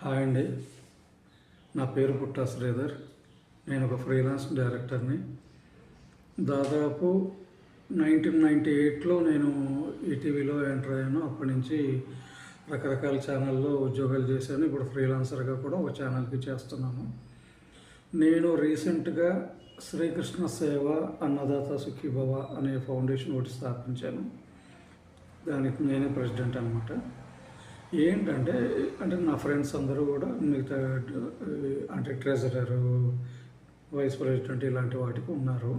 Hi అండి, నా పేరు పుట్టా శ్రీధర్. నేను ఒక ఫ్రీలాన్స్ డైరెక్టర్ని. దాదాపు 1998లో నేను ఈటీవీలో ఎంటర్ అయ్యాను. అప్పటి నుంచి రకరకాల ఛానల్లో ఉద్యోగాలు చేశాను. ఇప్పుడు ఫ్రీలాన్సర్గా కూడా ఒక ఛానల్కి చేస్తున్నాను. నేను రీసెంట్గా శ్రీకృష్ణ సేవ అన్నదాత సుఖీభవ అనే ఫౌండేషన్ ఒకటి స్థాపించాను. దానికి నేనే ప్రెసిడెంట్ అనమాట. ఏంటంటే నా ఫ్రెండ్స్ అందరూ కూడా మిగతా అంటే ట్రెజరరు, వైస్ ప్రెసిడెంట్ ఇలాంటి వాటికి ఉన్నారు.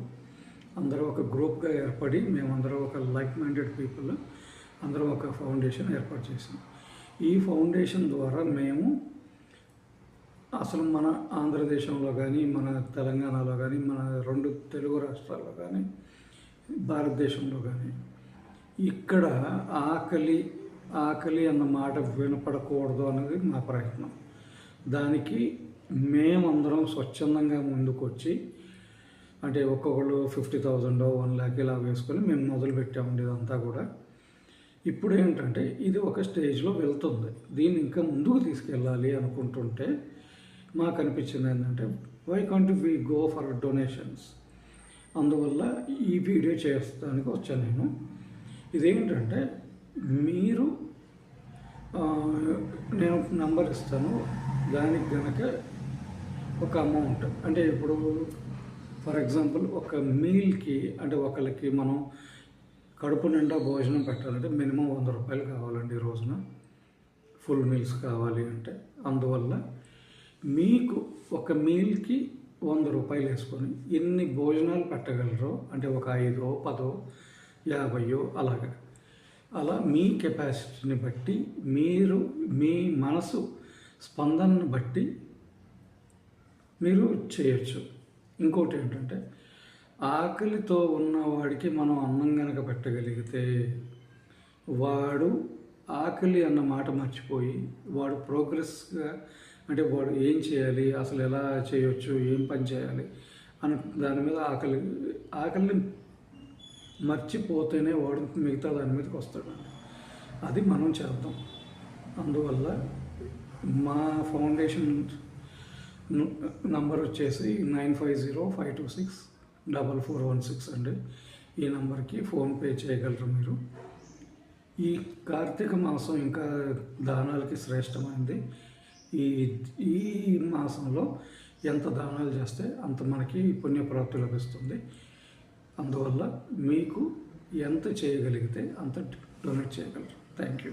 అందరూ ఒక గ్రూప్గా ఏర్పడి మేమందరం ఒక లైక్ మైండెడ్ పీపుల్ అందరం ఒక ఫౌండేషన్ ఏర్పాటు చేసాం. ఈ ఫౌండేషన్ ద్వారా మేము అసలు మన ఆంధ్రదేశంలో కానీ, మన తెలంగాణలో కానీ, మన 2 తెలుగు రాష్ట్రాల్లో కానీ, భారతదేశంలో కానీ ఇక్కడ ఆకలి అన్న మాట వినపడకూడదు అనేది మా ప్రయత్నం. దానికి మేమందరం స్వచ్ఛందంగా ముందుకొచ్చి అంటే ఒక్కొక్కళ్ళు 50,000 1 lakh ఇలా వేసుకొని మేము మొదలుపెట్టామండి. ఇదంతా కూడా ఇప్పుడు ఏంటంటే ఇది ఒక స్టేజ్లో వెళ్తుంది. దీన్ని ఇంకా ముందుకు తీసుకెళ్ళాలి అనుకుంటుంటే మాకు అనిపించింది ఏంటంటే why can't we go for donations. అందువల్ల ఈ వీడియో చేస్తానికి వచ్చాను నేను. ఇదేంటంటే మీరు నేను నంబర్ ఇస్తాను, దానికి కనుక ఒక అమౌంట్ అంటే ఇప్పుడు ఫర్ ఎగ్జాంపుల్ ఒక మీల్కి అంటే ఒకరికి మనం కడుపు నిండా భోజనం పెట్టాలంటే మినిమం 100 రూపాయలు కావాలండి. ఈ రోజున ఫుల్ మీల్స్ కావాలి అంటే అందువల్ల మీకు ఒక మీల్కి 100 రూపాయలు వేసుకొని ఎన్ని భోజనాలు పెట్టగలరో అంటే ఒక 5, 10, 50 అలాగా అలా మీ కెపాసిటీని బట్టి మీరు మీ మనసు స్పందనను బట్టి మీరు చేయొచ్చు. ఇంకోటి ఏంటంటే ఆకలితో ఉన్నవాడికి మనం అన్నం కనుక పెట్టగలిగితే వాడు ఆకలి అన్న మాట మర్చిపోయి వాడు ప్రోగ్రెస్గా అంటే వాడు ఏం చేయాలి, అసలు ఎలా చేయొచ్చు, ఏం పని చేయాలి అని దాని మీద ఆకలిని మర్చిపోతేనే వాడు మిగతా దాని మీదకి వస్తాడండి. అది మనం చేద్దాం. అందువల్ల మా ఫౌండేషన్ నంబర్ వచ్చేసి 9505264416 అండి. ఈ నంబర్కి ఫోన్పే చేయగలరు మీరు. ఈ కార్తీక మాసం ఇంకా దానాలకి శ్రేష్టమైంది. ఈ మాసంలో ఎంత దానాలు చేస్తే అంత మనకి పుణ్యప్రాప్తి లభిస్తుంది. అందువల్ల మీకు ఎంత చేయగలిగితే అంత డొనేట్ చేయగలరు. Thank you.